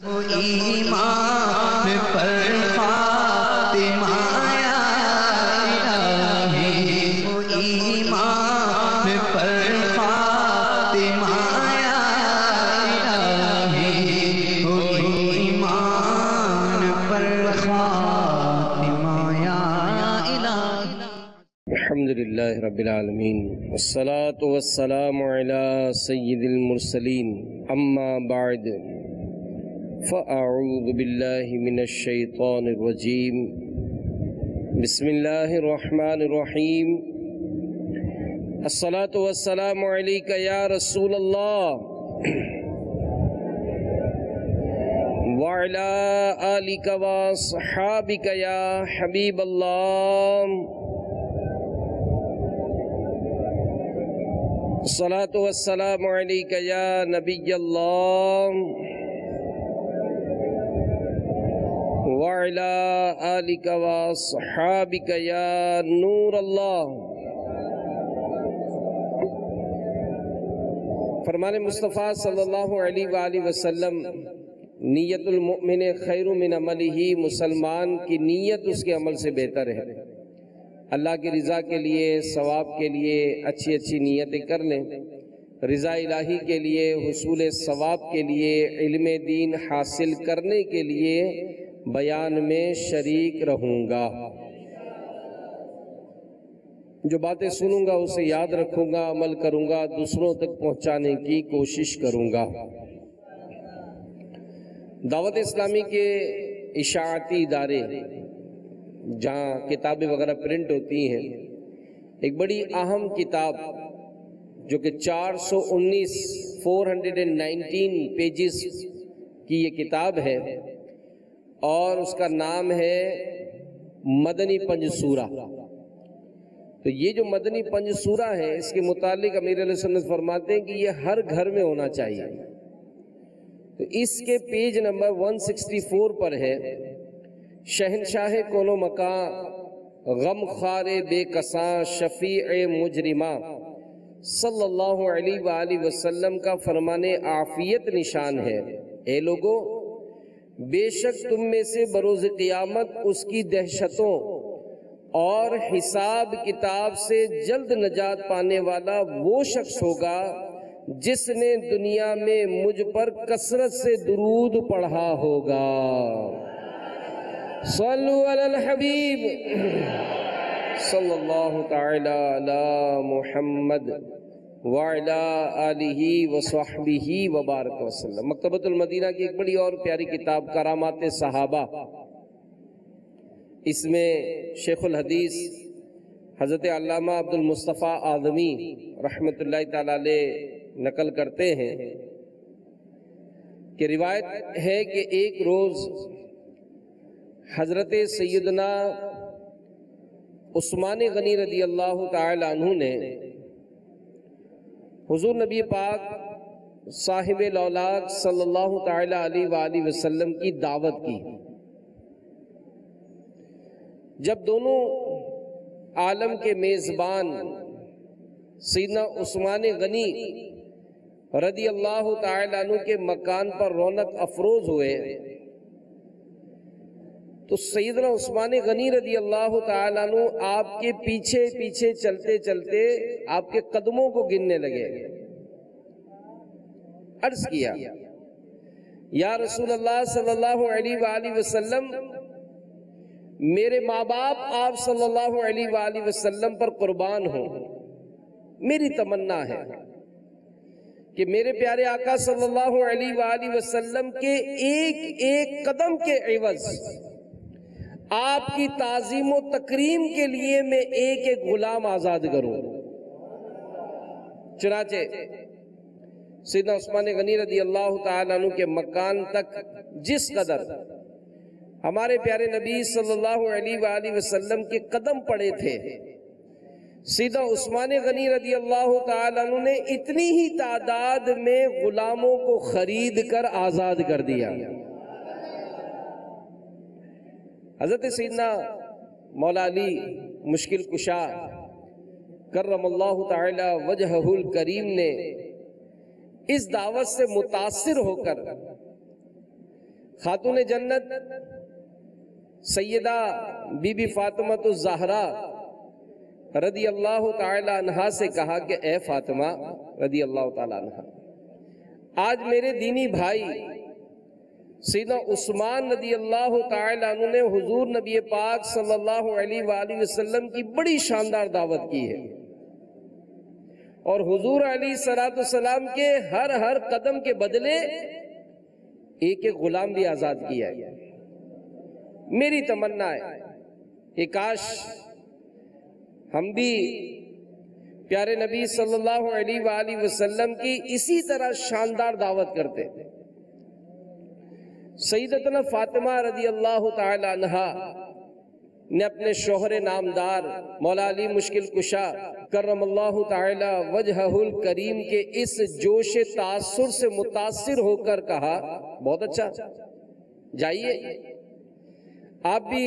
ایمان پر فاطمہ یا الہی، ایمان پر فاطمہ یا الہی، ایمان پر فاطمہ یا الہی۔ الحمدللہ رب العالمین، والصلاة والسلام علی سید المرسلین، اما بعد فاعوذ باللہ من الشیطان الرجیم، بسم اللہ الرحمن الرحیم۔ الصلاة والسلام علیک یا رسول اللہ وعلی آلک وصحابک یا حبیب اللہ۔ الصلاة والسلام علیک یا نبی اللہ وعلی آلک وصحابک یا نور اللہ۔ فرمان مصطفیٰ صلی اللہ علیہ وآلہ وسلم، نیت المؤمن خیر من عملہ، مسلمان کی نیت اس کے عمل سے بہتر ہے۔ اللہ کی رضا کے لیے، ثواب کے لیے اچھی اچھی نیتیں کر لیں، رضا الہی کے لیے، حصول ثواب کے لیے، علم دین حاصل کرنے کے لیے بیان میں شریک رہوں گا۔ جو باتیں سنوں گا اسے یاد رکھوں گا، عمل کروں گا، دوسروں تک پہنچانے کی کوشش کروں گا۔ دعوت اسلامی کے اشاعتی ادارے جہاں کتابیں وغیرہ پرنٹ ہوتی ہیں، ایک بڑی اہم کتاب جو کہ 419 پیجز کی یہ کتاب ہے، اور اس کا نام ہے مدنی پنج سورہ۔ تو یہ جو مدنی پنج سورہ ہے، اس کے متعلق امیر علیہ سنت فرماتے ہیں کہ یہ ہر گھر میں ہونا چاہیے۔ تو اس کے پیج نمبر 164 پر ہے، شہنشاہ کون و مکاں، غم خوار بے کساں، شفیع مجرماں، صلی اللہ علیہ وآلہ وسلم کا فرمان عافیت نشان ہے۔ اے لوگو، بے شک تم میں سے بروز قیامت اس کی دہشتوں اور حساب کتاب سے جلد نجات پانے والا وہ شخص ہوگا جس نے دنیا میں مجھ پر کثرت سے درود پڑھا ہوگا۔ صلو علی الحبیب صلی اللہ تعالی علی محمد وعلی آلہ وصحبہ وبارک وسلم۔ مکتبۃ المدینہ کی ایک بڑی اور پیاری کتاب کرامات صحابہ، اس میں شیخ الحدیث حضرت علامہ عبد المصطفیٰ آدمی رحمۃ اللہ تعالی علیہ نقل کرتے ہیں کہ روایت ہے کہ ایک روز حضرت سیدنا عثمان غنی رضی اللہ تعالی عنہ نے حضور نبی پاک صاحب الاولاق صلی اللہ تعالی علیہ وآلہ وسلم کی دعوت کی۔ جب دونوں عالم کے میزبان سیدنا عثمان غنی رضی اللہ تعالی عنہ کے مکان پر رونق افروز ہوئے، تو سیدنا عثمان غنی رضی اللہ تعالی عنہ آپ کے پیچھے پیچھے چلتے چلتے آپ کے قدموں کو گننے لگے۔ عرض کیا، یا رسول اللہ صلی اللہ علیہ وآلہ وسلم، میرے ماں باپ آپ صلی اللہ علیہ وآلہ وسلم پر قربان ہوں۔ میری تمنا ہے کہ میرے پیارے آقا صلی اللہ علیہ وآلہ وسلم کے ایک ایک قدم کے عوض آپ کی تعظیم و تکریم کے لیے میں ایک ایک غلام آزاد کروں۔ چنانچہ سیدنا عثمان غنی رضی اللہ تعالیٰ عنہ کے مکان تک جس قدر ہمارے پیارے نبی صلی اللہ علیہ وآلہ وسلم کے قدم پڑے تھے، سیدنا عثمان غنی رضی اللہ تعالیٰ عنہ نے اتنی ہی تعداد میں غلاموں کو خرید کر آزاد کر دیا۔ حضرت سیدنا مولا علی مشکل کشا کرم اللہ تعالی وجہہ الکریم نے اس دعوت سے متاثر ہو کر خاتون جنت سیدہ بی بی فاطمہ الزہرا رضی اللہ تعالی عنہا سے کہا کہ اے فاطمہ رضی اللہ تعالی عنہا، آج میرے دینی بھائی سیدنا عثمان رضی اللہ تعالی عنہ نے حضور نبی پاک صلی اللہ علیہ وآلہ وسلم کی بڑی شاندار دعوت کی ہے، اور حضور علیہ السلام کے ہر قدم کے بدلے ایک ایک غلام بھی آزاد کیا ہے۔ میری تمنا ہے کہ کاش ہم بھی پیارے نبی صلی اللہ علیہ وآلہ وسلم کی اسی طرح شاندار دعوت کرتے۔ سیدتنا فاطمہ رضی اللہ تعالی عنہا نے اپنے شوہر نامدار مولا علی مشکل کشا کرم اللہ تعالی وجہہ الکریم کے اس جوش تاثر سے متاثر ہو کر کہا، بہت اچھا، جائیے آپ بھی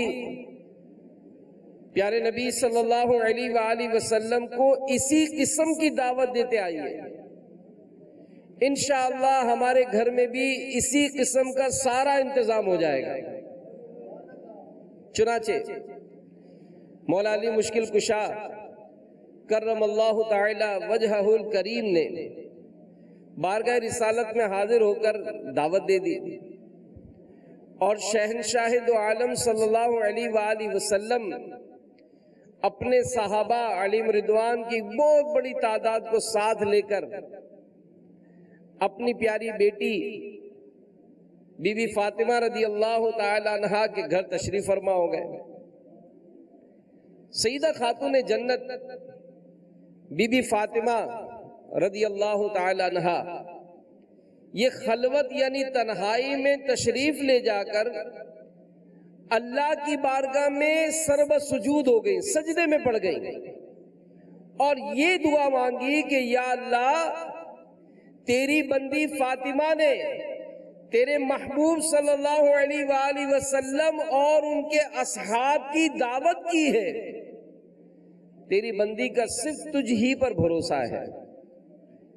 پیارے نبی صلی اللہ علیہ وآلہ وسلم کو اسی قسم کی دعوت دیتے آئیے، انشاءاللہ ہمارے گھر میں بھی اسی قسم کا سارا انتظام ہو جائے گا۔ چنانچہ مولا علی مشکل کشا کرم اللہ تعالی وجہہ الکریم نے بارگاہ رسالت میں حاضر ہو کر دعوت دے دی، اور شہنشاہ دو عالم صلی اللہ علیہ وآلہ وسلم اپنے صحابہ علیہم رضوان کی بہت بڑی تعداد کو ساتھ لے کر اپنی پیاری بیٹی بی بی فاطمہ رضی اللہ تعالی عنہا کے گھر تشریف فرما ہو گئے۔ سیدہ خاتون جنت بی بی فاطمہ رضی اللہ تعالی عنہا یہ خلوت یعنی تنہائی میں تشریف لے جا کر اللہ کی بارگاہ میں سربت سجود ہو گئی، سجدے میں پڑ گئی، اور یہ دعا مانگی کہ یا اللہ تیری بندی فاطمہ نے تیرے محبوب صلی اللہ علیہ وآلہ وسلم اور ان کے اصحاب کی دعوت کی ہے، تیری بندی کا صرف تجھ ہی پر بھروسہ ہے،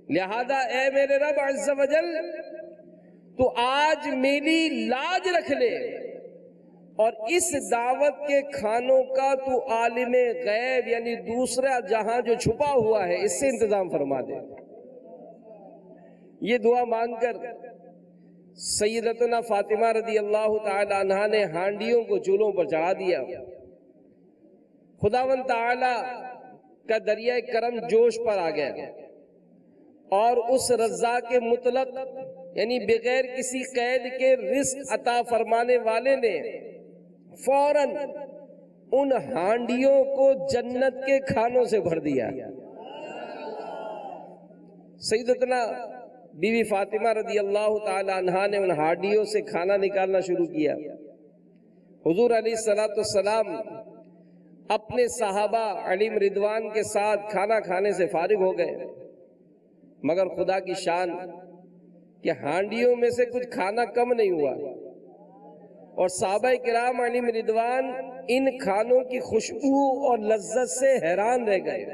لہذا اے میرے رب عز و جل تو آج میری لاج رکھ لے، اور اس دعوت کے کھانوں کا تو عالم غیب یعنی دوسرا جہاں جو چھپا ہوا ہے اس سے انتظام فرما دے۔ یہ دعا مانگ کر سیدتنا فاطمہ رضی اللہ تعالی عنہا نے ہانڈیوں کو چولہوں پر چڑھا دیا۔ خداوند تعالی کا دریائے کرم جوش پر آ گیا، اور اس رزاق مطلق یعنی بغیر کسی قید کے رزق عطا فرمانے والے نے فوراً ان ہانڈیوں کو جنت کے کھانوں سے بھر دیا۔ سیدتنا بی بی فاطمہ رضی اللہ تعالی عنہا نے ان ہانڈیوں سے کھانا نکالنا شروع کیا۔ حضور علیہ السلام اپنے صحابہ علیہم رضوان کے ساتھ کھانا کھانے سے فارغ ہو گئے، مگر خدا کی شان کہ ہانڈیوں میں سے کچھ کھانا کم نہیں ہوا، اور صحابہ کرام علیہم رضوان ان کھانوں کی خوشبو اور لذت سے حیران رہ گئے۔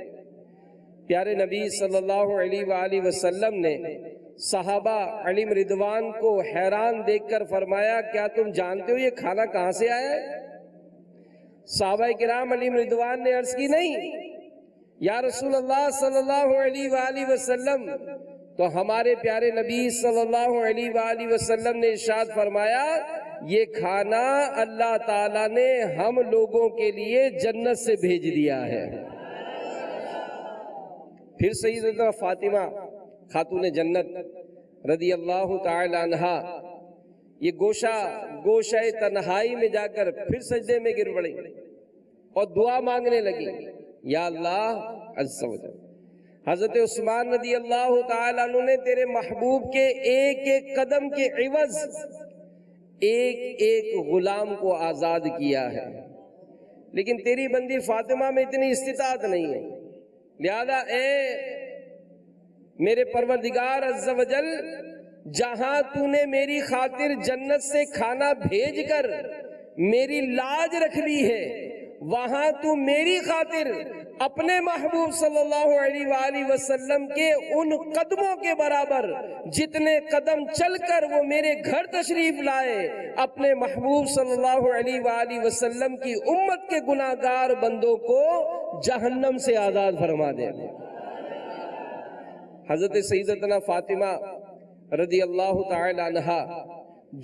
پیارے نبی صلی اللہ علیہ وآلہ وسلم نے صحابہ علیہم رضوان کو حیران دیکھ کر فرمایا، کیا تم جانتے ہو یہ کھانا کہاں سے آیا ہے؟ صحابہ کرام علیہم رضوان نے عرض کی، نہیں یا رسول اللہ صلی اللہ علیہ وآلہ وسلم، تو ہمارے پیارے نبی صلی اللہ علیہ وآلہ وسلم نے ارشاد فرمایا، یہ کھانا اللہ تعالیٰ نے ہم لوگوں کے لیے جنت سے بھیج دیا ہے۔ پھر سیدتنا فاطمہ خاتون جنت رضی اللہ تعالی عنہا یہ گوشہ تنہائی میں جا کر پھر سجدے میں گر پڑی اور دعا مانگنے لگی، یا اللہ عز و جل حضرت عثمان رضی اللہ تعالی عنہ نے تیرے محبوب کے ایک ایک قدم کے عوض ایک ایک غلام کو آزاد کیا ہے، لیکن تیری بندی فاطمہ میں اتنی استطاعت نہیں ہے، لہذا اے میرے پروردگار عز و جل جہاں تو نے میری خاطر جنت سے کھانا بھیج کر میری لاج رکھ لی ہے، وہاں تو میری خاطر اپنے محبوب صلی اللہ علیہ وآلہ وسلم کے ان قدموں کے برابر جتنے قدم چل کر وہ میرے گھر تشریف لائے، اپنے محبوب صلی اللہ علیہ وآلہ وسلم کی امت کے گناہگار بندوں کو جہنم سے آزاد فرما دے۔ حضرت سیدتنا فاطمہ رضی اللہ تعالی عنہا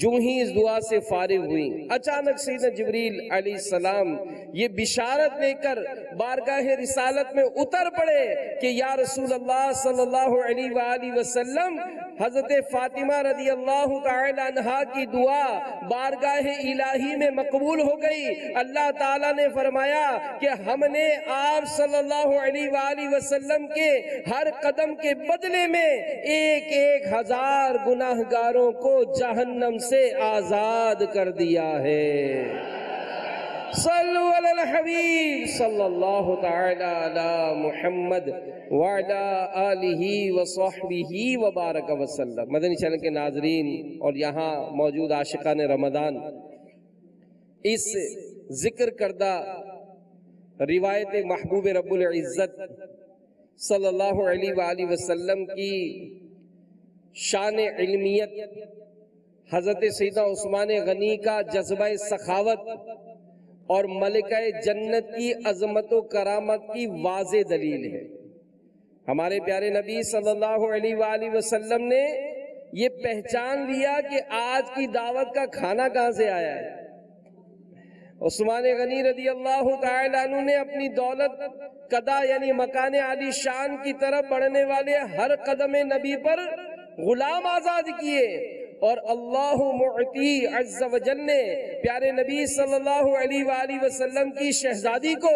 جو ہی اس دعا سے فارغ ہوئی، اچانک سیدنا جبریل علیہ السلام یہ بشارت لے کر بارگاہ رسالت میں اتر پڑے کہ یا رسول اللہ صلی اللہ علیہ وآلہ وسلم، حضرت فاطمہ رضی اللہ تعالی عنہا کی دعا بارگاہ الہی میں مقبول ہو گئی۔ اللہ تعالیٰ نے فرمایا کہ ہم نے آپ صلی اللہ علیہ وآلہ وسلم کے ہر قدم کے بدلے میں 1,000 گناہگاروں کو جہنم سے آزاد کر دیا ہے۔ صلو علی الحبیب صلی اللہ تعالی علی محمد وعلی آلہ وصحبہ وبارک وسلم۔ مدنی چینل کے ناظرین اور یہاں موجود عاشقان رمضان، اس ذکر کردہ روایت محبوب رب العزت صلی اللہ علیہ وآلہ وسلم کی شان علمیت، حضرت سیدنا عثمان غنی کا جذبہ سخاوت اور ملکہ جنت کی عظمت و کرامت کی واضح دلیل ہے۔ ہمارے پیارے نبی صلی اللہ علیہ وآلہ وسلم نے یہ پہچان لیا کہ آج کی دعوت کا کھانا کہاں سے آیا ہے۔ عثمان غنی رضی اللہ تعالی عنہ نے اپنی دولت قدا یعنی مکان عالی شان کی طرف بڑھنے والے ہر قدم نبی پر غلام آزاد کیے، اور اللہ معطی عز و جل نے پیارے نبی صلی اللہ علیہ وآلہ وسلم کی شہزادی کو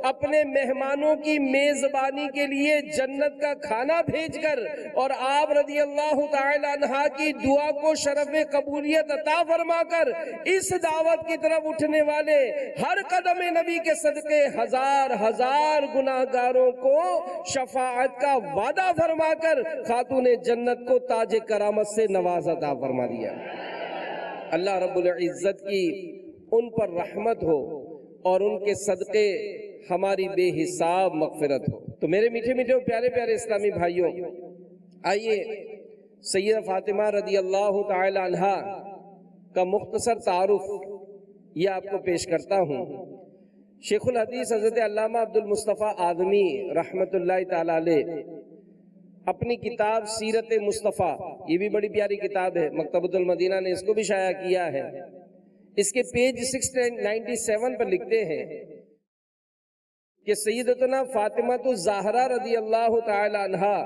اپنے مہمانوں کی میزبانی کے لیے جنت کا کھانا بھیج کر اور آپ رضی اللہ تعالی عنہ کی دعا کو شرف قبولیت عطا فرما کر اس دعوت کی طرف اٹھنے والے ہر قدم نبی کے صدقے ہزار گناہگاروں کو شفاعت کا وعدہ فرما کر خاتون جنت کو تاج کرامت سے نواز عطا فرما دیا۔ اللہ رب العزت کی ان پر رحمت ہو اور ان کے صدقے ہماری بے حساب مغفرت ہو۔ تو میرے میٹھے میٹھے پیارے پیارے اسلامی بھائیوں، آئیے سیدہ فاطمہ رضی اللہ تعالی عنہا کا مختصر تعارف یہ آپ کو پیش کرتا ہوں۔ شیخ الحدیث حضرت علامہ عبد المصطفیٰ آدمی رحمت اللہ تعالی علیہ اپنی کتاب سیرت مصطفیٰ، یہ بھی بڑی پیاری کتاب ہے، مکتبۃ المدینہ نے اس کو بھی شائع کیا ہے، اس کے پیج 697 پر لکھتے ہیں کہ سیدتنا فاطمہ الزہرا رضی اللہ تعالی عنہا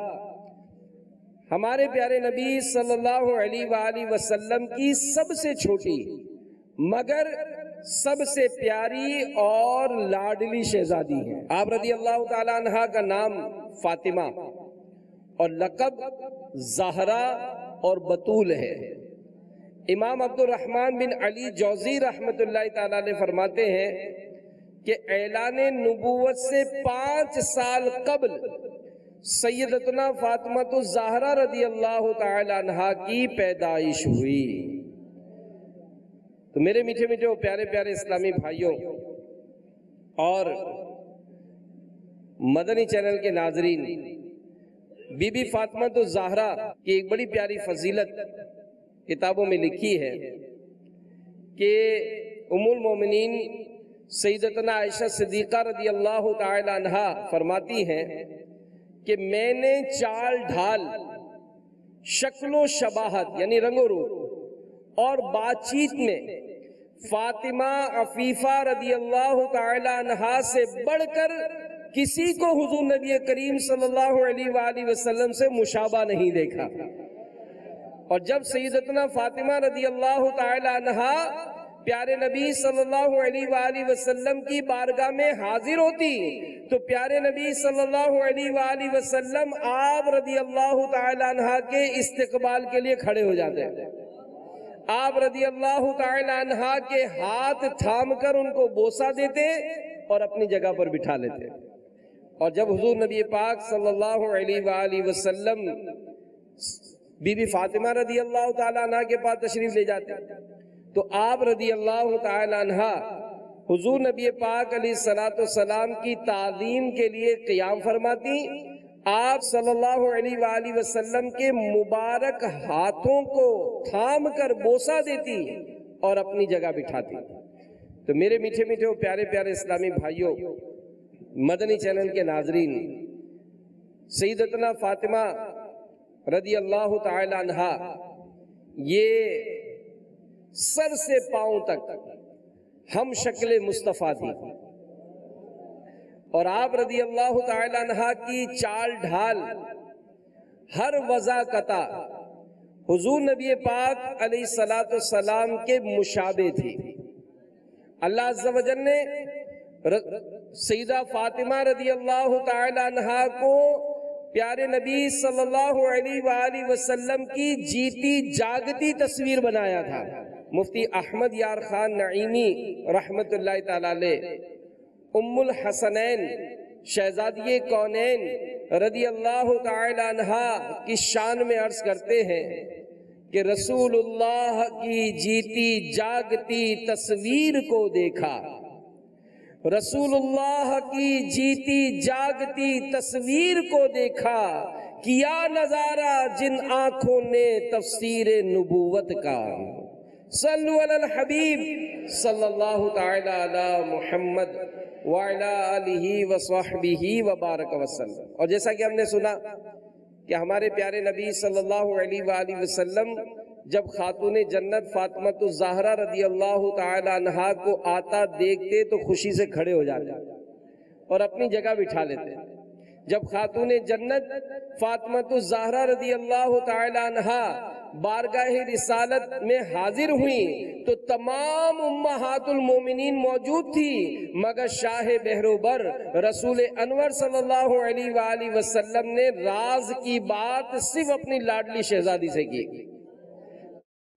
ہمارے پیارے نبی صلی اللہ علیہ وآلہ وسلم کی سب سے چھوٹی مگر سب سے پیاری اور لاڈلی شہزادی ہیں۔ آپ رضی اللہ تعالی عنہا کا نام فاطمہ اور لقب زہرا اور بطول ہے۔ امام عبد الرحمن بن علی جوزی رحمت اللہ تعالیٰ نے فرماتے ہیں کہ اعلان نبوت سے 5 سال قبل سیدتنا فاطمہ الزہرا رضی اللہ تعالی عنہا کی پیدائش ہوئی۔ تو میرے میٹھے میٹھے پیارے پیارے اسلامی بھائیوں اور مدنی چینل کے ناظرین، بی بی فاطمہ الزہرا کی ایک بڑی پیاری فضیلت کتابوں میں لکھی ہے کہ ام المومنین سیدتنا عائشہ صدیقہ رضی اللہ تعالی عنہا فرماتی ہیں کہ میں نے چال ڈھال، شکل و شباہت یعنی رنگ و روپ اور بات چیت میں فاطمہ عفیفہ رضی اللہ تعالی عنہا سے بڑھ کر کسی کو حضور نبی کریم صلی اللہ علیہ وآلہ وسلم سے مشابہ نہیں دیکھا۔ اور جب سیدتنا فاطمہ رضی اللہ تعالی عنہا پیارے نبی صلی اللہ علیہ وآلہ وسلم کی بارگاہ میں حاضر ہوتی تو پیارے نبی صلی اللہ علیہ وآلہ وسلم آپ رضی اللہ تعالی عنہا کے استقبال کے لیے کھڑے ہو جاتے ہیں۔ آپ رضی اللہ تعالی عنہا کے ہاتھ تھام کر ان کو بوسہ دیتے اور اپنی جگہ پر بٹھا لیتے، اور جب حضور نبی پاک صلی اللہ علیہ وآلہ وسلم بی بی فاطمہ رضی اللہ تعالی عنہ کے پاس تشریف لے جاتے تو آپ رضی اللہ تعالی عنہ حضور نبی پاک علیہ الصلوۃ والسلام کی تعظیم کے لیے قیام فرماتی، آپ صلی اللہ علیہ وآلہ وسلم کے مبارک ہاتھوں کو تھام کر بوسہ دیتی اور اپنی جگہ بٹھاتی۔ تو میرے میٹھے میٹھے پیارے پیارے اسلامی بھائیوں، مدنی چینل کے ناظرین، سیدتنا فاطمہ رضی اللہ تعالی عنہا یہ سر سے پاؤں تک ہم شکل مصطفیٰ تھی، اور آپ رضی اللہ تعالی عنہ کی چال ڈھال ہر وضع قطع حضور نبی پاک علیہ الصلوۃ والسلام کے مشابہ تھی۔ اللہ عز و جل نے سیدہ فاطمہ رضی اللہ تعالی عنہ کو پیارے نبی صلی اللہ علیہ وآلہ وسلم کی جیتی جاگتی تصویر بنایا تھا۔ مفتی احمد یار خان نعیمی رحمت اللہ تعالی علیہ ام الحسنین شہزادی کونین رضی اللہ تعالی عنہ کی شان میں عرض کرتے ہیں کہ رسول اللہ کی جیتی جاگتی تصویر کو دیکھا، رسول اللہ کی جیتی جاگتی تصویر کو دیکھا، کیا نظارہ جن آنکھوں نے تفسیر نبوت کا۔ صلو علی الحبیب صلی اللہ تعالی علی محمد وعلی آلہ وصحبہ وبارک وسلم۔ اور جیسا کہ ہم نے سنا کہ ہمارے پیارے نبی صلی اللہ علیہ وآلہ وسلم جب خاتون جنت فاطمہ الزہرا رضی اللہ تعالی عنہا کو آتا دیکھتے تو خوشی سے کھڑے ہو جاتے اور اپنی جگہ بٹھا لیتے۔ جب خاتون جنت فاطمہ الزہرا رضی اللہ تعالی عنہا بارگاہ رسالت میں حاضر ہوئیں تو تمام امہات المومنین موجود تھی، مگر شاہ بہروبر رسول انور صلی اللہ علیہ وآلہ وسلم نے راز کی بات صرف اپنی لاڈلی شہزادی سے کی۔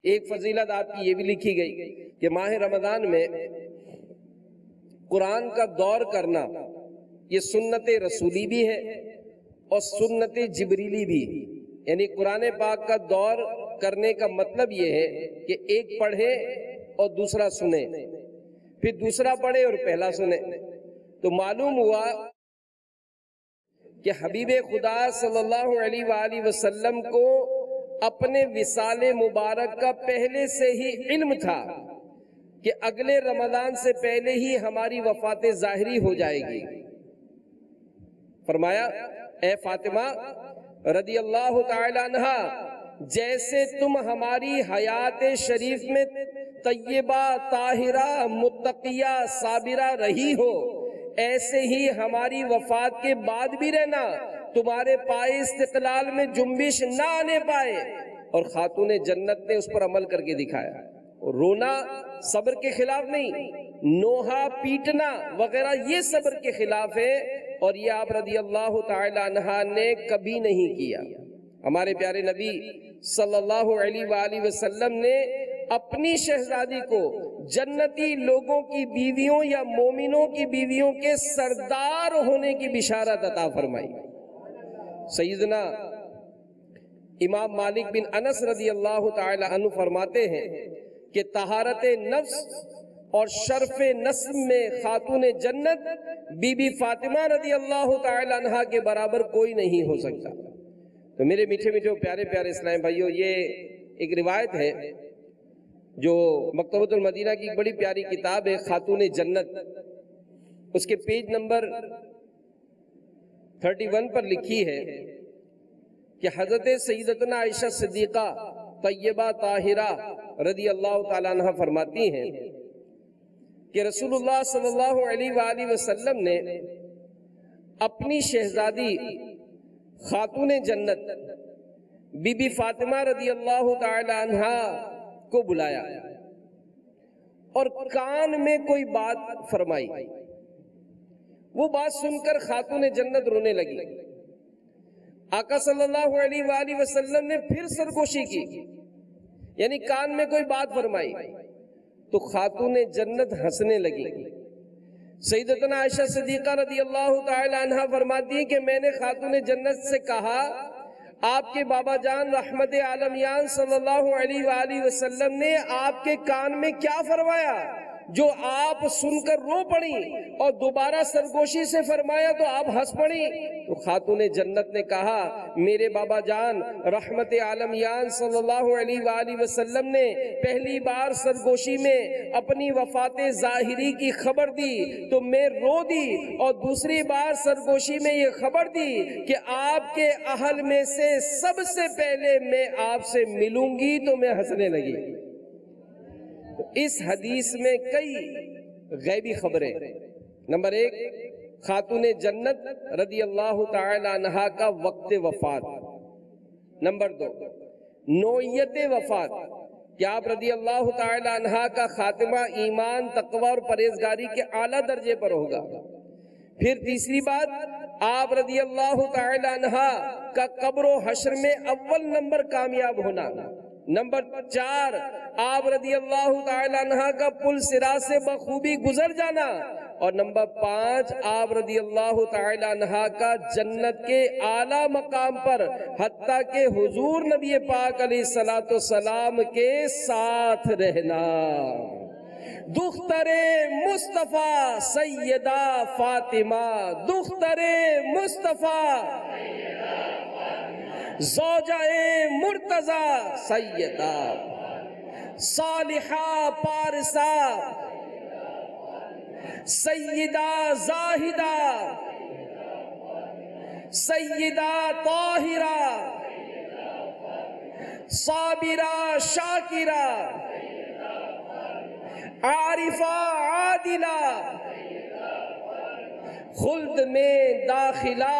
ایک فضیلت آپ کی یہ بھی لکھی گئی کہ ماہ رمضان میں قرآن کا دور کرنا یہ سنت رسولی بھی ہے اور سنت جبریلی بھی، یعنی قرآن پاک کا دور کرنے کا مطلب یہ ہے کہ ایک پڑھے اور دوسرا سنے، پھر دوسرا پڑھے اور پہلا سنے۔ تو معلوم ہوا کہ حبیب خدا صلی اللہ علیہ وآلہ وسلم کو اپنے وصال مبارک کا پہلے سے ہی علم تھا کہ اگلے رمضان سے پہلے ہی ہماری وفات ظاہری ہو جائے گی۔ فرمایا، اے فاطمہ رضی اللہ تعالی عنہ، جیسے تم ہماری حیات شریف میں طیبہ طاہرہ متقیہ صابرہ رہی ہو، ایسے ہی ہماری وفات کے بعد بھی رہنا، تمہارے پائے استقلال میں جنبش نہ آنے پائے۔ اور خاتون جنت نے اس پر عمل کر کے دکھایا۔ رونا صبر کے خلاف نہیں، نوحہ پیٹنا وغیرہ یہ صبر کے خلاف ہے، اور یہ آپ رضی اللہ تعالی عنہ نے کبھی نہیں کیا۔ ہمارے پیارے نبی صلی اللہ علیہ وآلہ وسلم نے اپنی شہزادی کو جنتی لوگوں کی بیویوں یا مومنوں کی بیویوں کے سردار ہونے کی بشارت عطا فرمائی۔ سیدنا امام مالک بن انس رضی اللہ تعالی عنہ فرماتے ہیں کہ طہارت نفس اور شرف نسب میں خاتون جنت بی بی فاطمہ رضی اللہ تعالی عنہ کے برابر کوئی نہیں ہو سکتا۔ تو میرے میٹھے میٹھے پیارے پیارے اسلام بھائیوں، یہ ایک روایت ہے جو مکتبۃ المدینہ کی ایک بڑی پیاری کتاب ہے خاتون جنت، اس کے پیج نمبر 31 پر لکھی ہے کہ حضرت سیدتنا عائشہ صدیقہ طیبہ طاہرہ رضی اللہ تعالیٰ عنہ فرماتی ہیں کہ رسول اللہ صلی اللہ علیہ وآلہ وسلم نے اپنی شہزادی خاتون جنت بی بی فاطمہ رضی اللہ تعالی عنہ کو بلایا اور کان میں کوئی بات فرمائی۔ وہ بات سن کر خاتون جنت رونے لگی۔ آقا صلی اللہ علیہ وآلہ وسلم نے پھر سرگوشی کی، یعنی کان میں کوئی بات فرمائی، تو خاتون جنت ہنسنے لگی۔ سیدتنا عائشہ صدیقہ رضی اللہ تعالی عنہ فرماتی ہیں کہ میں نے خاتون جنت سے کہا، آپ کے بابا جان رحمت عالمیان صلی اللہ علیہ وآلہ وسلم نے آپ کے کان میں کیا فرمایا؟ جو آپ سن کر رو پڑی اور دوبارہ سرگوشی سے فرمایا تو آپ ہنس پڑی۔ تو خاتون جنت نے کہا میرے بابا جان رحمت عالمیان صلی اللہ علیہ وآلہ وسلم نے پہلی بار سرگوشی میں اپنی وفات ظاہری کی خبر دی تو میں رو دی، اور دوسری بار سرگوشی میں یہ خبر دی کہ آپ کے اہل میں سے سب سے پہلے میں آپ سے ملوں گی تو میں ہنسنے لگی۔ اس حدیث میں کئی غیبی خبریں۔ نمبر 1، خاتون جنت رضی اللہ تعالی عنہا کا وقت وفات۔ نمبر 2، نوعیت وفات کہ آپ رضی اللہ تعالی عنہا کا خاتمہ ایمان، تقوی اور پرہیزگاری کے اعلیٰ درجے پر ہوگا۔ پھر تیسری بات، آپ رضی اللہ تعالی عنہا کا قبر و حشر میں اول نمبر کامیاب ہونا۔ نمبر 4، آپ رضی اللہ تعالی عنہ کا پل صراط سے بخوبی گزر جانا۔ اور نمبر 5، آپ رضی اللہ تعالی عنہ کا جنت کے اعلیٰ مقام پر حتیٰ کہ حضور نبی پاک علیہ السلام کے ساتھ رہنا۔ دختر مصطفیٰ سیدہ فاطمہ، دختر مصطفیٰ زوجہ مرتضی سیدہ صالحہ پارسہ سیدہ زاہدہ سیدہ طاہرہ صابرہ شاکرہ عارفہ عادلہ خلد میں داخلہ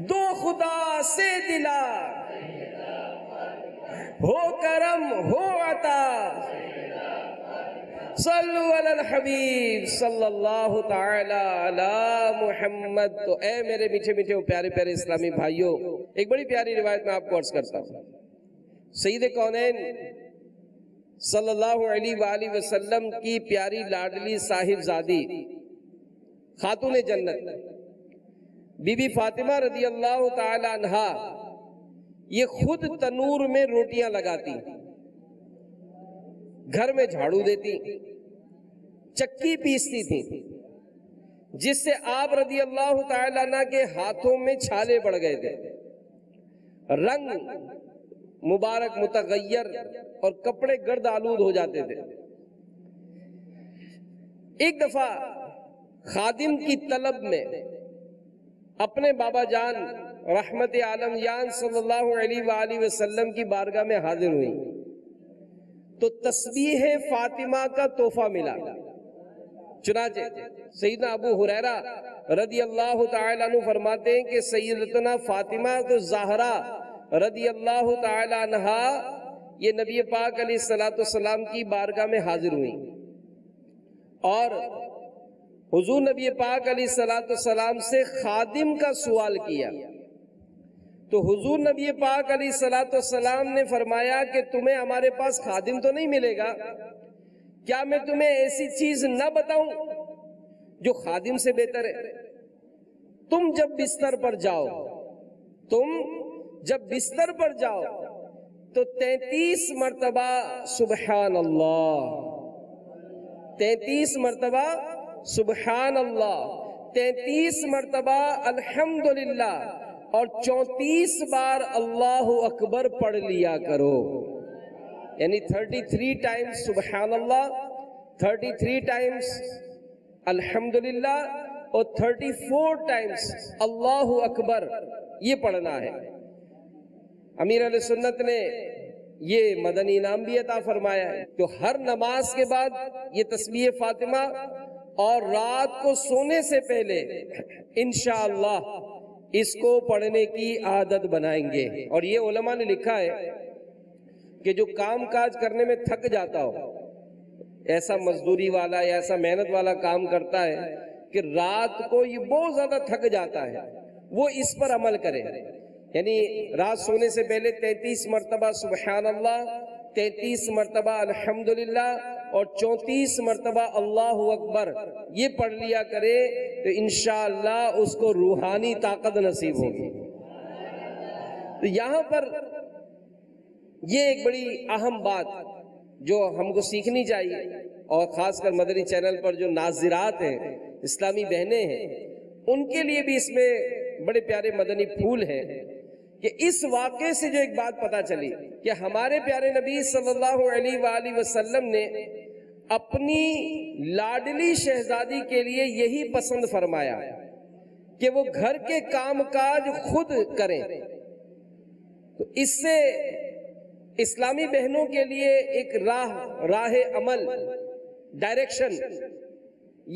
دو خدا سے دلا ہو کرم ہو عطا صلو علی الحبیب صلی اللہ تعالی علی محمد۔ تو اے میرے میٹھے میٹھے و پیارے پیارے اسلامی بھائیوں، ایک بڑی پیاری روایت میں آپ کو عرض کرتا ہوں۔ سید کونین صلی اللہ علیہ وآلہ وسلم کی پیاری لاڈلی صاحبزادی خاتون جنت بی بی فاطمہ رضی اللہ تعالی عنہا یہ خود تنور میں روٹیاں لگاتی، گھر میں جھاڑو دیتی، چکی پیستی تھی، جس سے آپ رضی اللہ تعالی عنہ کے ہاتھوں میں چھالے پڑ گئے تھے، رنگ مبارک متغیر اور کپڑے گرد آلود ہو جاتے تھے۔ ایک دفعہ خادم کی طلب میں اپنے بابا جان رحمت عالمیان صلی اللہ علیہ وآلہ وسلم کی بارگاہ میں حاضر ہوئی تو تسبیح فاطمہ کا تحفہ ملا۔ چنانچہ سیدنا ابو ہریرہ رضی اللہ تعالیٰ عنہ فرماتے ہیں کہ سیدتنا فاطمہ زہرا رضی اللہ تعالیٰ عنہ یہ نبی پاک علیہ السلام کی بارگاہ میں حاضر ہوئی اور حضور نبی پاک علیہ السلام سے خادم کا سوال کیا تو حضور نبی پاک علیہ السلام نے فرمایا کہ تمہیں ہمارے پاس خادم تو نہیں ملے گا، کیا میں تمہیں ایسی چیز نہ بتاؤں جو خادم سے بہتر ہے؟ تم جب بستر پر جاؤ تو 33 مرتبہ سبحان اللہ، 33 مرتبہ سبحان اللہ، 33 مرتبہ الحمدللہ اور 34 بار اللہ اکبر پڑھ لیا کرو، یعنی 33 ٹائمز سبحان اللہ، 33 ٹائمز الحمدللہ اور 34 ٹائمز اللہ اکبر یہ پڑھنا ہے۔ امیر علیہ سنت نے یہ مدنی انعام بھی عطا فرمایا ہے، تو ہر نماز کے بعد یہ تسبیح فاطمہ اور رات کو سونے سے پہلے انشاءاللہ اس کو پڑھنے کی عادت بنائیں گے۔ اور یہ علماء نے لکھا ہے کہ جو کام کاج کرنے میں تھک جاتا ہو، ایسا مزدوری والا یا ایسا محنت والا کام کرتا ہے کہ رات کو یہ بہت زیادہ تھک جاتا ہے، وہ اس پر عمل کرے، یعنی رات سونے سے پہلے 33 مرتبہ سبحان اللہ، 33 مرتبہ الحمدللہ اور 34 مرتبہ اللہ اکبر یہ پڑھ لیا کرے تو انشاءاللہ اس کو روحانی طاقت نصیب ہوگی۔ تو یہاں پر یہ ایک بڑی اہم بات جو ہم کو سیکھنی چاہیے، اور خاص کر مدنی چینل پر جو ناظرات ہیں، اسلامی بہنیں ہیں، ان کے لیے بھی اس میں بڑے پیارے مدنی پھول ہیں کہ اس واقعے سے جو ایک بات پتہ چلی کہ ہمارے پیارے نبی صلی اللہ علیہ وآلہ وسلم نے اپنی لاڈلی شہزادی کے لیے یہی پسند فرمایا کہ وہ گھر کے کام کاج خود کریں۔ تو اس سے اسلامی بہنوں کے لیے ایک راہ عمل، ڈائریکشن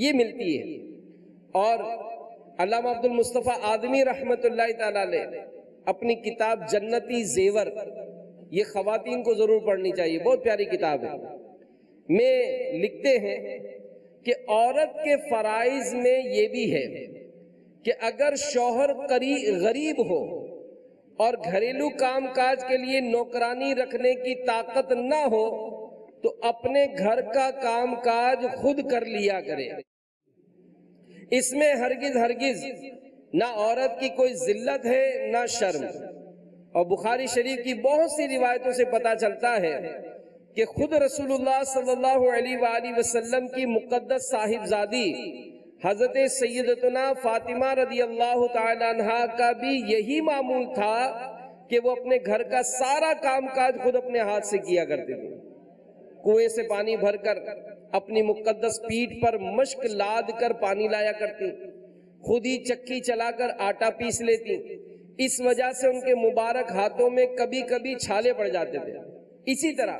یہ ملتی ہے۔ اور علامہ عبد المصطفیٰ آدمی رحمت اللہ تعالی علیہ اپنی کتاب جنتی زیور، یہ خواتین کو ضرور پڑھنی چاہیے، بہت پیاری کتاب ہے، میں لکھتے ہیں کہ عورت کے فرائض میں یہ بھی ہے کہ اگر شوہر غریب ہو اور گھریلو کام کاج کے لیے نوکرانی رکھنے کی طاقت نہ ہو تو اپنے گھر کا کام کاج خود کر لیا کرے۔ اس میں ہرگز نہ عورت کی کوئی ذلت ہے نہ شرم۔ اور بخاری شریف کی بہت سی روایتوں سے پتہ چلتا ہے کہ خود رسول اللہ صلی اللہ علیہ وآلہ وسلم کی مقدس صاحبزادی حضرت سیدتنا فاطمہ رضی اللہ تعالی عنہ کا بھی یہی معمول تھا کہ وہ اپنے گھر کا سارا کام کاج خود اپنے ہاتھ سے کیا کرتے تھے۔ کنویں سے پانی بھر کر اپنی مقدس پیٹھ پر مشک لاد کر پانی لایا کرتی، خود ہی چکی چلا کر آٹا پیس لیتی۔ اس وجہ سے ان کے مبارک ہاتھوں میں کبھی کبھی چھالے پڑ جاتے تھے۔ اسی طرح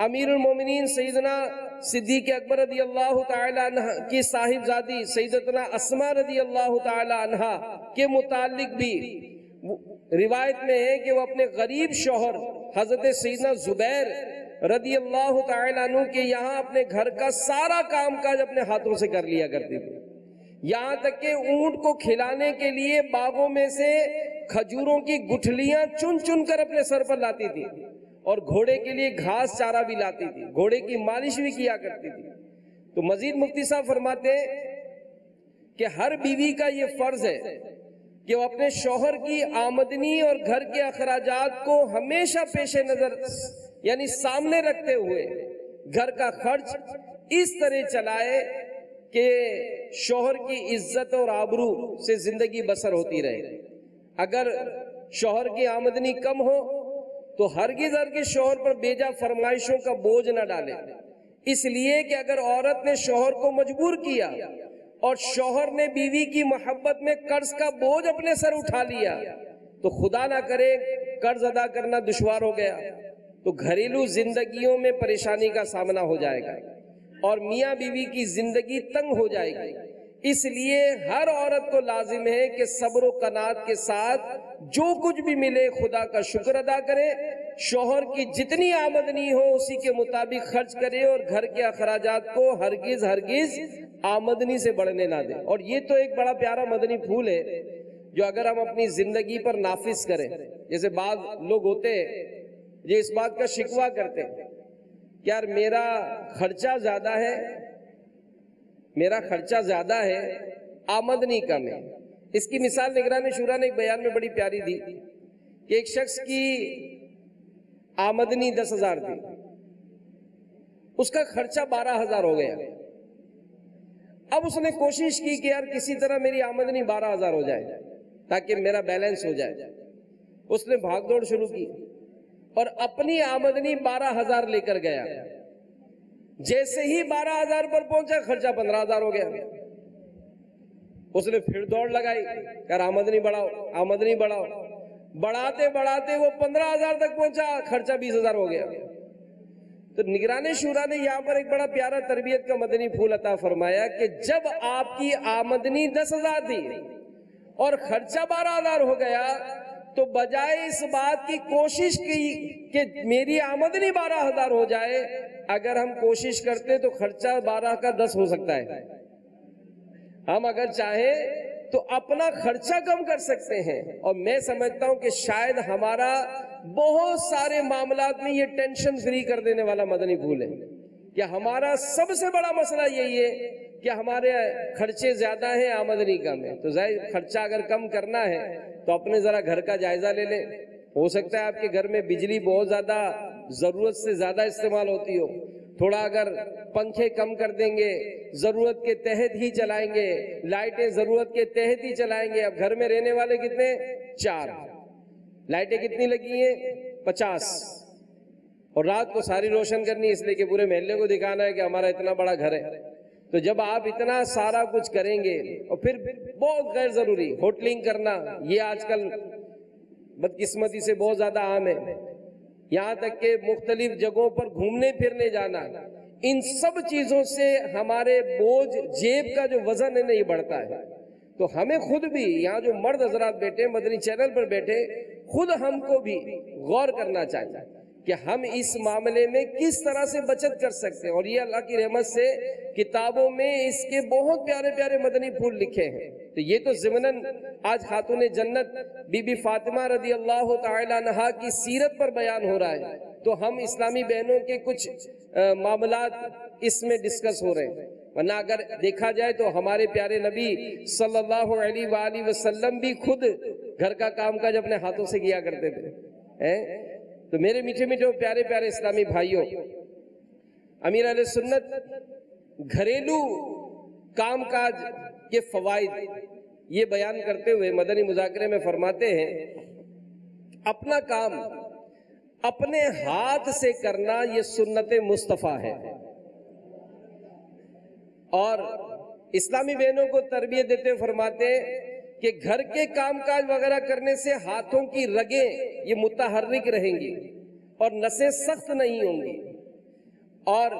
امیر المومنین سیدنا صدیق اکبر رضی اللہ تعالی عنہ کی صاحبزادی سیدتنا اسماء رضی اللہ تعالی عنہ کے متعلق بھی روایت میں ہے کہ وہ اپنے غریب شوہر حضرت سیدنا زبیر رضی اللہ تعالی عنہ کے یہاں اپنے گھر کا سارا کام کاج اپنے ہاتھوں سے کر لیا کرتی تھی، یہاں تک کہ اونٹ کو کھلانے کے لیے باغوں میں سے کھجوروں کی گٹھلیاں چن چن کر اپنے سر پر لاتی تھی، اور گھوڑے کے لیے گھاس چارہ بھی لاتی تھی، گھوڑے کی مالش بھی کیا کرتی تھی۔ تو مزید مفتی صاحب فرماتے ہیں کہ ہر بیوی کا یہ فرض ہے کہ وہ اپنے شوہر کی آمدنی اور گھر کے اخراجات کو ہمیشہ پیش نظر یعنی سامنے رکھتے ہوئے گھر کا خرچ اس طرح چلائے کہ شوہر کی عزت اور آبرو سے زندگی بسر ہوتی رہے۔ اگر شوہر کی آمدنی کم ہو تو ہرگز شوہر پر بیجا فرمائشوں کا بوجھ نہ ڈالے، اس لیے کہ اگر عورت نے شوہر کو مجبور کیا اور شوہر نے بیوی کی محبت میں قرض کا بوجھ اپنے سر اٹھا لیا تو خدا نہ کرے قرض ادا کرنا دشوار ہو گیا تو گھریلو زندگیوں میں پریشانی کا سامنا ہو جائے گا اور میاں بیوی کی زندگی تنگ ہو جائے گی۔ اس لیے ہر عورت کو لازم ہے کہ صبر و قناعت کے ساتھ جو کچھ بھی ملے خدا کا شکر ادا کرے، شوہر کی جتنی آمدنی ہو اسی کے مطابق خرچ کرے اور گھر کے اخراجات کو ہرگز آمدنی سے بڑھنے نہ دے۔ اور یہ تو ایک بڑا پیارا مدنی پھول ہے جو اگر ہم اپنی زندگی پر نافذ کریں، جیسے بعض لوگ ہوتے ہیں جو اس بات کا شکوہ کرتے ہیں کہ یار میرا خرچہ زیادہ ہے آمدنی کم ہے۔ اس کی مثال نگران شورا نے ایک بیان میں بڑی پیاری دی کہ ایک شخص کی آمدنی 10,000 تھی، اس کا خرچہ 12,000 ہو گیا۔ اب اس نے کوشش کی کہ یار کسی طرح میری آمدنی 12,000 ہو جائے تاکہ میرا بیلنس ہو جائے۔ اس نے بھاگ دوڑ شروع کی اور اپنی آمدنی 12,000 لے کر گیا۔ جیسے ہی 12,000 پر پہنچا خرچہ 15,000 ہو گیا۔ اس نے پھر دوڑ لگائی کہ آمدنی بڑھاؤ، بڑھاتے بڑھاتے وہ 15,000 تک پہنچا، خرچہ 20,000 ہو گیا۔ تو نگران شورا نے یہاں پر ایک بڑا پیارا تربیت کا مدنی پھول عطا فرمایا کہ جب آپ کی آمدنی 10,000 تھی اور خرچہ 12,000 ہو گیا تو بجائے اس بات کی کوشش کی کہ میری آمدنی 12,000 ہو جائے، اگر ہم کوشش کرتے تو خرچہ 12 کا 10 ہو سکتا ہے۔ ہم اگر چاہیں تو اپنا خرچہ کم کر سکتے ہیں۔ اور میں سمجھتا ہوں کہ شاید ہمارا بہت سارے معاملات میں یہ ٹینشن فری کر دینے والا مدنی پھول ہے کہ ہمارا سب سے بڑا مسئلہ یہی ہے کہ ہمارے خرچے زیادہ ہیں، آمدنی کم ہے۔ تو ظاہر خرچہ اگر کم کرنا ہے تو اپنے ذرا گھر کا جائزہ لے لیں۔ ہو سکتا ہے آپ کے گھر میں بجلی بہت زیادہ ضرورت سے زیادہ استعمال ہوتی ہو، تھوڑا اگر پنکھے کم کر دیں گے، ضرورت کے تحت ہی چلائیں گے، لائٹیں ضرورت کے تحت ہی چلائیں گے۔ اب گھر میں رہنے والے کتنے؟ 4، لائٹیں کتنی لگی ہیں؟ 50، اور رات کو ساری روشن کرنی اس لیے کہ پورے محلے کو دکھانا ہے کہ ہمارا اتنا بڑا گھر ہے۔ تو جب آپ اتنا سارا کچھ کریں گے، اور پھر بہت غیر ضروری ہوٹلنگ کرنا، یہ آج کل بدقسمتی سے بہت زیادہ عام ہے، یہاں تک کہ مختلف جگہوں پر گھومنے پھرنے جانا، ان سب چیزوں سے ہمارے بوجھ، جیب کا جو وزن ہے نہیں بڑھتا ہے۔ تو ہمیں خود بھی، یہاں جو مرد حضرات بیٹھے مدنی چینل پر بیٹھے، خود ہم کو بھی غور کرنا چاہیے کہ ہم اس معاملے میں کس طرح سے بچت کر سکتے ہیں۔ اور یہ اللہ کی رحمت سے کتابوں میں اس کے بہت پیارے پیارے مدنی پھول لکھے ہیں۔ تو یہ تو ضمناً آج خاتون جنت بی بی فاطمہ رضی اللہ تعالی عنہا کی سیرت پر بیان ہو رہا ہے، تو ہم اسلامی بہنوں کے کچھ معاملات اس میں ڈسکس ہو رہے ہیں۔ ورنہ اگر دیکھا جائے تو ہمارے پیارے نبی صلی اللہ علیہ وآلہ وسلم بھی خود گھر کا کام کاج اپنے ہاتھوں سے کیا کرتے تھے۔ تو میرے میٹھے میٹھے پیارے پیارے اسلامی بھائیوں، امیر اہل سنت گھریلو کام کاج کے فوائد یہ بیان کرتے ہوئے مدنی مذاکرے میں فرماتے ہیں، اپنا کام اپنے ہاتھ سے کرنا یہ سنت مصطفیٰ ہے۔ اور اسلامی بہنوں کو تربیت دیتے ہوئے فرماتے ہیں کہ گھر کے کام کاج وغیرہ کرنے سے ہاتھوں کی رگیں یہ متحرک رہیں گی اور نسیں سخت نہیں ہوں گی، اور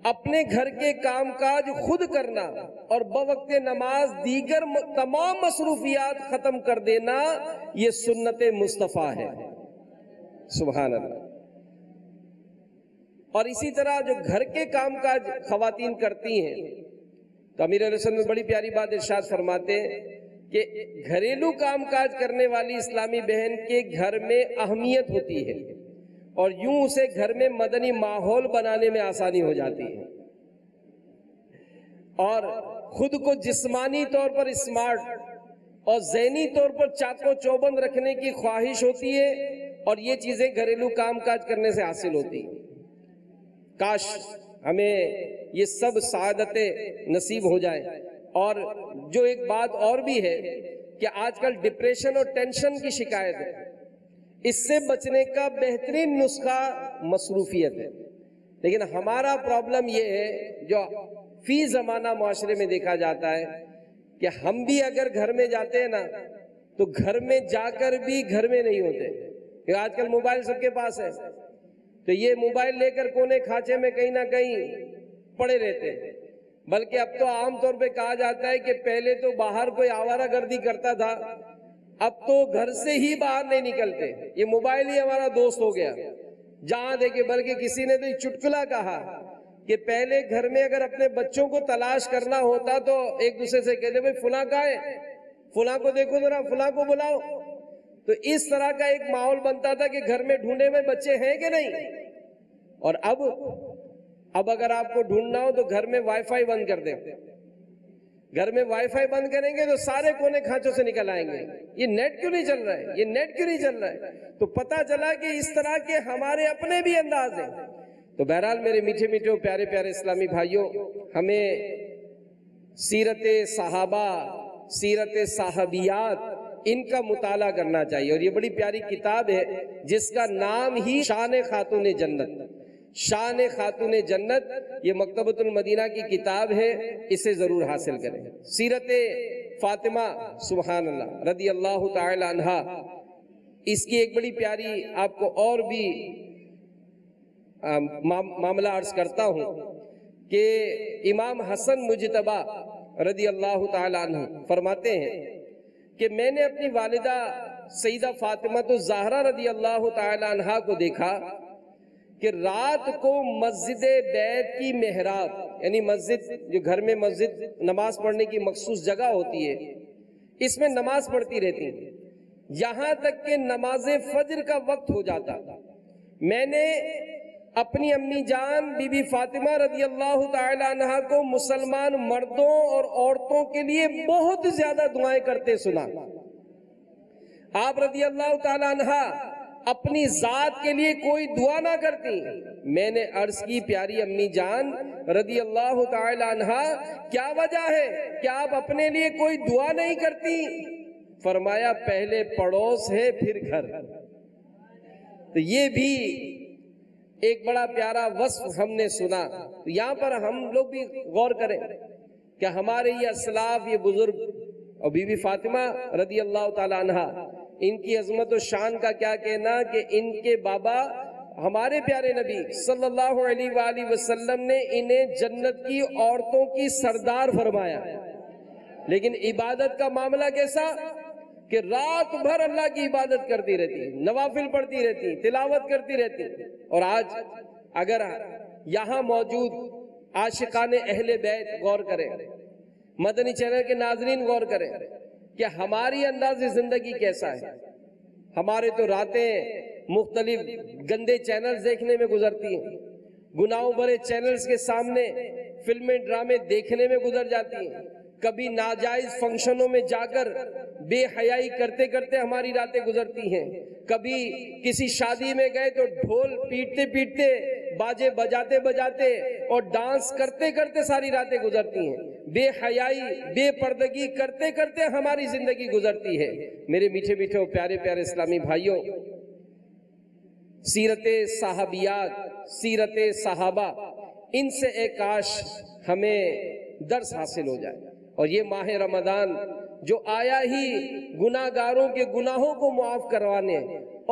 اپنے گھر کے کام کاج خود کرنا اور بوقت نماز دیگر تمام مصروفیات ختم کر دینا یہ سنت مصطفیٰ ہے۔ سبحان اللہ۔ اور اسی طرح جو گھر کے کام کاج خواتین کرتی ہیں تو امیر علیہ السلام بڑی پیاری بات ارشاد فرماتے ہیں کہ گھریلو کام کاج کرنے والی اسلامی بہن کے گھر میں اہمیت ہوتی ہے، اور یوں اسے گھر میں مدنی ماحول بنانے میں آسانی ہو جاتی ہے، اور خود کو جسمانی طور پر اسمارٹ اور ذہنی طور پر چاق و چوبند رکھنے کی خواہش ہوتی ہے، اور یہ چیزیں گھریلو کام کاج کرنے سے حاصل ہوتی ہیں۔ کاش ہمیں یہ سب سعادتیں نصیب ہو جائے۔ اور جو ایک بات اور بھی ہے کہ آج کل ڈپریشن اور ٹینشن کی شکایت ہے، اس سے بچنے کا بہترین نسخہ مصروفیت ہے، لیکن ہمارا پرابلم یہ ہے جو فی زمانہ معاشرے میں دیکھا جاتا ہے کہ ہم بھی اگر گھر میں جاتے ہیں نا تو گھر میں جا کر بھی گھر میں نہیں ہوتے، کہ آج کل موبائل سب کے پاس ہے، تو یہ موبائل لے کر کونے کھانچے میں کہیں نہ کہیں پڑے رہتے ہیں۔ بلکہ اب تو عام طور پہ کہا جاتا ہے کہ پہلے تو باہر کوئی آوارہ گردی کرتا تھا، اب تو گھر سے ہی باہر نہیں نکلتے، یہ موبائل ہی ہمارا دوست ہو گیا۔ جہاں دیکھے، بلکہ کسی نے تو یہ چٹکلا کہا کہ پہلے گھر میں اگر اپنے بچوں کو تلاش کرنا ہوتا تو ایک دوسرے سے کہتے بھائی فلاں کہاں ہے، فلاں کو دیکھو ذرا، فلاں کو بلاؤ۔ تو اس طرح کا ایک ماحول بنتا تھا کہ گھر میں ڈھونڈے میں بچے ہیں کہ نہیں۔ اور اب اگر آپ کو ڈھونڈنا ہو تو گھر میں وائی فائی بند کر دیں، گھر میں وائی فائی بند کریں گے تو سارے کونے کھانچوں سے نکل آئیں گے، یہ نیٹ کیوں نہیں چل رہا ہے، یہ نیٹ کیوں نہیں چل رہا ہے۔ تو پتہ چلا کہ اس طرح کے ہمارے اپنے بھی انداز ہیں۔ تو بہرحال میرے میٹھے میٹھے پیارے پیارے اسلامی بھائیوں، ہمیں سیرت صحابہ، سیرت صحابیات، ان کا مطالعہ کرنا چاہیے۔ اور یہ بڑی پیاری کتاب ہے جس کا نام ہی شان خاتون جنت، شان خاتون جنت، یہ مکتبۃ المدینہ کی کتاب ہے، اسے ضرور حاصل کریں۔ سیرت فاطمہ سبحان اللہ رضی اللہ تعالی عنہا، اس کی ایک بڑی پیاری آپ کو اور بھی معاملہ عرض کرتا ہوں کہ امام حسن مجتبی رضی اللہ تعالی عنہ فرماتے ہیں کہ میں نے اپنی والدہ سیدہ فاطمہ الزہرا رضی اللہ تعالی عنہا کو دیکھا کہ رات کو مسجد بیت کی محراب، یعنی مسجد جو گھر میں مسجد نماز پڑھنے کی مخصوص جگہ ہوتی ہے، اس میں نماز پڑھتی رہتی ہیں یہاں تک کہ نماز فجر کا وقت ہو جاتا۔ میں نے اپنی امی جان بی بی فاطمہ رضی اللہ تعالی عنہ کو مسلمان مردوں اور عورتوں کے لیے بہت زیادہ دعائیں کرتے سنا۔ آپ رضی اللہ تعالی عنہ اپنی ذات کے لیے کوئی دعا نہ کرتی. میں نے عرض کی پیاری امی جان رضی اللہ تعالی عنہا کیا وجہ ہے کہ آپ اپنے لیے کوئی دعا نہیں کرتی؟ فرمایا پہلے پڑوس ہے پھر گھر. تو یہ بھی ایک بڑا پیارا وصف ہم نے سنا. تو یہاں پر ہم لوگ بھی غور کریں کہ ہمارے یہ اسلاف، یہ بزرگ اور بی بی فاطمہ رضی اللہ تعالی عنہا، ان کی عظمت و شان کا کیا کہنا کہ ان کے بابا ہمارے پیارے نبی صلی اللہ علیہ وآلہ وسلم نے انہیں جنت کی عورتوں کی سردار فرمایا. لیکن عبادت کا معاملہ کیسا کہ رات بھر اللہ کی عبادت کرتی رہتی، نوافل پڑھتی رہتی، تلاوت کرتی رہتی. اور آج اگر یہاں موجود عاشقان اہل بیت غور کریں، مدنی چینل کے ناظرین غور کریں کہ ہماری انداز زندگی کیسا ہے. ہمارے تو راتیں مختلف گندے چینلز دیکھنے میں گزرتی ہیں، گناہوں بھرے چینلز کے سامنے فلمیں ڈرامے دیکھنے میں گزر جاتی ہیں. کبھی ناجائز فنکشنوں میں جا کر بے حیائی کرتے کرتے ہماری راتیں گزرتی ہیں. کبھی کسی شادی میں گئے تو ڈھول پیٹتے پیٹتے، باجے بجاتے بجاتے اور ڈانس کرتے کرتے ساری راتیں گزرتی ہیں. بے حیائی، بے پردگی کرتے کرتے ہماری زندگی گزرتی ہے. میرے میٹھے میٹھے اور پیارے پیارے اسلامی بھائیوں، سیرت صحابیات، سیرت صحابہ، ان سے ایک کاش ہمیں درس حاصل ہو جائے. اور یہ ماہ رمضان جو آیا ہی گناہ گاروں کے گناہوں کو معاف کروانے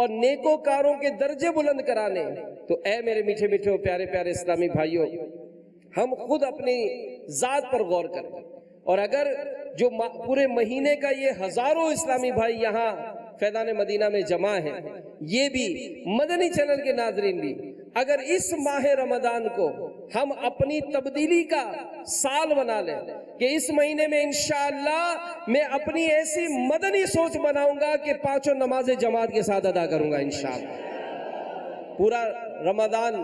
اور نیکوکاروں کے درجے بلند کرانے، تو اے میرے میٹھے میٹھے اور پیارے پیارے اسلامی بھائیوں، ہم خود اپنی ذات پر غور کریں. اور اگر جو پورے مہینے کا یہ ہزاروں اسلامی بھائی یہاں فیضان مدینہ میں جمع ہیں، یہ بھی مدنی چینل کے ناظرین بھی، اگر اس ماہ رمضان کو ہم اپنی تبدیلی کا سال بنا لیں کہ اس مہینے میں انشاءاللہ میں اپنی ایسی مدنی سوچ بناؤں گا کہ 5 نمازیں جماعت کے ساتھ ادا کروں گا انشاءاللہ. پورا رمضان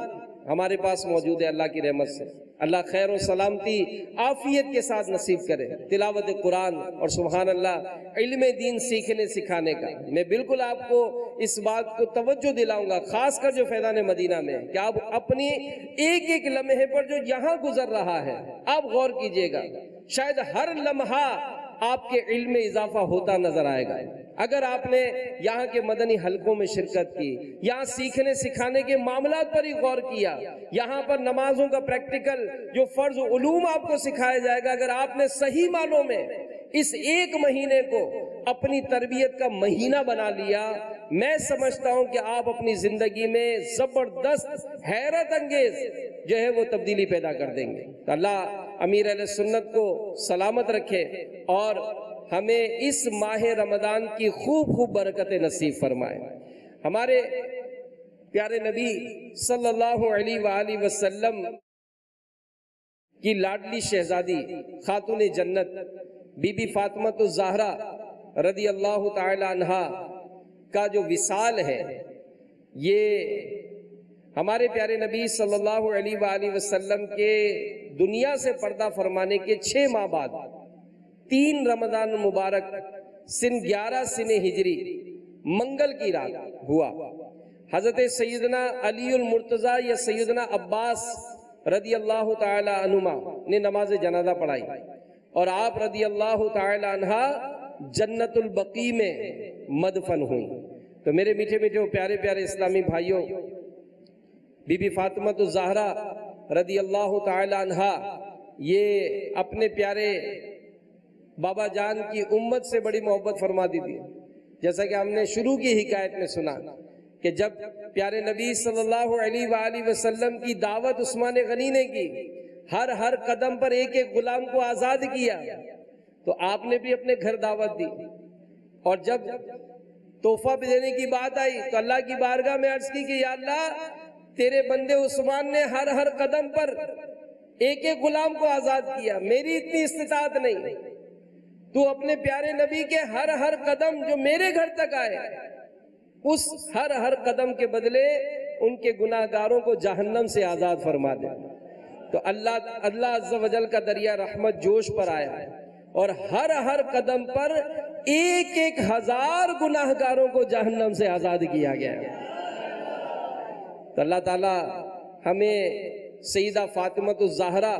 ہمارے پاس موجود ہے اللہ کی رحمت سے. اللہ خیر و سلامتی عافیت کے ساتھ نصیب کرے، تلاوت قرآن اور سبحان اللہ علم دین سیکھنے سکھانے کا. میں بالکل آپ کو اس بات کو توجہ دلاؤں گا، خاص کر جو فیضان مدینہ میں، کہ آپ اپنی ایک ایک لمحے پر جو یہاں گزر رہا ہے آپ غور کیجئے گا. شاید ہر لمحہ آپ کے علم میں اضافہ ہوتا نظر آئے گا. اگر آپ نے یہاں کے مدنی حلقوں میں شرکت کی، یہاں سیکھنے سکھانے کے معاملات پر ہی غور کیا، یہاں پر نمازوں کا پریکٹیکل جو فرض علوم آپ کو سکھایا جائے گا، اگر آپ نے صحیح معنوں میں اس ایک مہینے کو اپنی تربیت کا مہینہ بنا لیا، میں سمجھتا ہوں کہ آپ اپنی زندگی میں زبردست حیرت انگیز جو ہے وہ تبدیلی پیدا کر دیں گے. اللہ امیر اہل سنت کو سلامت رکھے اور ہمیں اس ماہ رمضان کی خوب خوب برکتیں نصیب فرمائے. ہمارے پیارے نبی صلی اللہ علیہ وآلہ وسلم کی لاڈلی شہزادی خاتون جنت بی بی فاطمہ الزہرا رضی اللہ تعالی عنہا کا جو وصال ہے، یہ ہمارے پیارے نبی صلی اللہ علیہ وآلہ وسلم کے دنیا سے پردہ فرمانے کے 6 ماہ بعد 3 رمضان مبارک سن 11 سن ہجری منگل کی رات ہوا. حضرت سیدنا علی المرتضیٰ یا سیدنا عباس رضی اللہ تعالی عنہما نے نماز جنازہ پڑھائی اور آپ رضی اللہ تعالی عنہ جنت البقیع میں مدفن ہوئی. تو میرے میٹھے میٹھے پیارے پیارے اسلامی بھائیوں، بی بی فاطمہ الزہرا رضی اللہ تعالی عنہ یہ اپنے پیارے بابا جان کی امت سے بڑی محبت فرماتی تھی. جیسا کہ ہم نے شروع کی حکایت میں سنا کہ جب پیارے نبی صلی اللہ علیہ وآلہ وسلم کی دعوت عثمان غنی نے کی، ہر قدم پر ایک ایک غلام کو آزاد کیا، تو آپ نے بھی اپنے گھر دعوت دی. اور جب تحفہ دینے کی بات آئی تو اللہ کی بارگاہ میں عرض کی کہ یا اللہ، تیرے بندے عثمان نے ہر قدم پر ایک ایک غلام کو آزاد کیا، میری اتنی استطاعت نہیں، تو اپنے پیارے نبی کے ہر قدم جو میرے گھر تک آئے، اس ہر قدم کے بدلے ان کے گناہ گاروں کو جہنم سے آزاد فرما دے. تو اللہ عز و جل کا دریا رحمت جوش پر آیا اور ہر قدم پر 1,000 گناہ گاروں کو جہنم سے آزاد کیا گیا. تو اللہ تعالیٰ ہمیں سیدہ فاطمہ الزہرا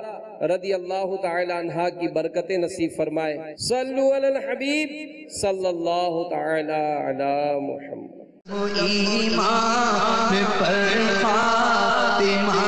رضی اللہ تعالی عنہا کی برکتیں نصیب فرمائے. صلو علی الحبیب صلی اللہ تعالی علی محمد. ایمان پر خاتمہ